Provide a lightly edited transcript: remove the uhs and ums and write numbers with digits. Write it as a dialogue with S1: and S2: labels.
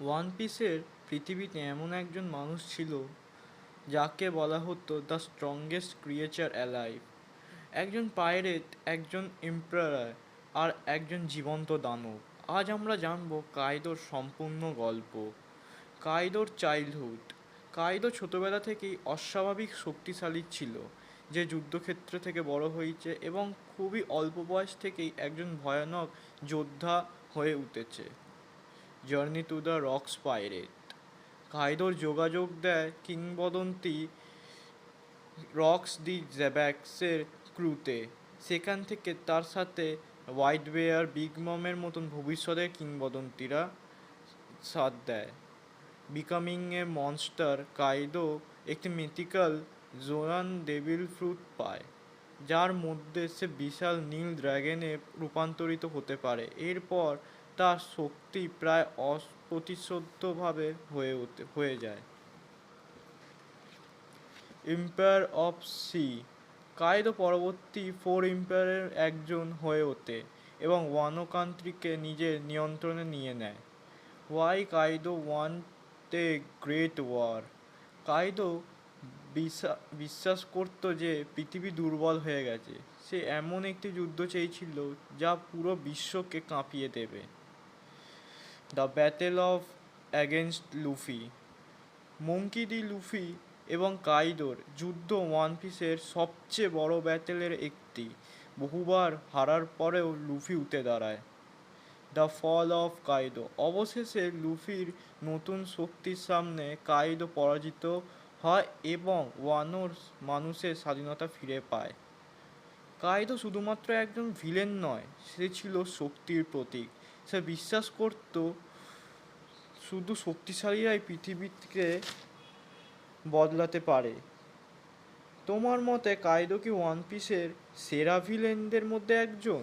S1: One পিসের পৃথিবীতে এমন একজন মানুষ ছিল যাকে বলা হতো দ্য স্ট্রংগেস্ট ক্রিয়েচার অ্যালাইভ। একজন পাইরেট, একজন এম্পারার, আর একজন জীবন্ত দানব। আজ আমরা জানবো কাইদোর সম্পূর্ণ গল্প। কাইদোর চাইল্ডহুড। কাইদো ছোটবেলা থেকেই অস্বাভাবিক শক্তিশালী ছিল, যে যুদ্ধক্ষেত্র থেকে বড় হয়েছে এবং খুবই অল্প বয়স থেকেই একজন ভয়ানক যোদ্ধা হয়ে উঠেছে। Journey to the rocks pirate. কাইদোর যোগাযোগ দেয় কিংবদন্তি রক্স দি জ্যাব্যাক্সের ক্রুতে। সেখান থেকে তার সাথে হোয়াইট বেয়ার, বিগ মমের মতন ভবিষ্যতের কিংবদন্তিরা সাথ দেয়। বিকামিং এ মনস্টার। কাইদো একটি মিথিক্যাল জোরান ডেভিল ফ্রুট পায়, যার মধ্যে সে বিশাল নীল ড্র্যাগনে রূপান্তরিত হতে পারে। এরপর তার শক্তি প্রায় অপ্রতিশোধ্যভাবে হয়ে যায়। Empire of C. কাইদো পরবর্তী ফোর এম্পায়ারের একজন হয়ে ওঠে এবং ওয়ানো কান্ট্রিকে নিজের নিয়ন্ত্রণে নিয়ে নেয়। Why Kaido want a great war. Kaido বিশ্বাস করত যে পৃথিবী দুর্বল হয়ে গেছে। সে এমন একটি যুদ্ধ চেয়েছিল যা পুরো বিশ্বকে কাঁপিয়ে দেবে। The battle of against Luffy. মঙ্কি D Luffy এবং কাইদোর যুদ্ধ ওয়ান পিসের সবচেয়ে বড় ব্যাটেলের একটি। বহুবার হারার পরেও লুফি উঠে দাঁড়ায়। The fall of Kaido. অবশেষে লুফির নতুন শক্তির সামনে কাইদো পরাজিত হয় এবং ওয়ানোর মানুষের স্বাধীনতা ফিরে পায়। কাইদো শুধুমাত্র একজন ভিলেন নয়, সে ছিল শক্তির প্রতীক। সে বিশ্বাস করত শুধু শক্তিশালীরাই পৃথিবীকে বদলাতে পারে। তোমার মতে কাইদো কি ওয়ান পিসের সেরা ভিলেনদের মধ্যে একজন?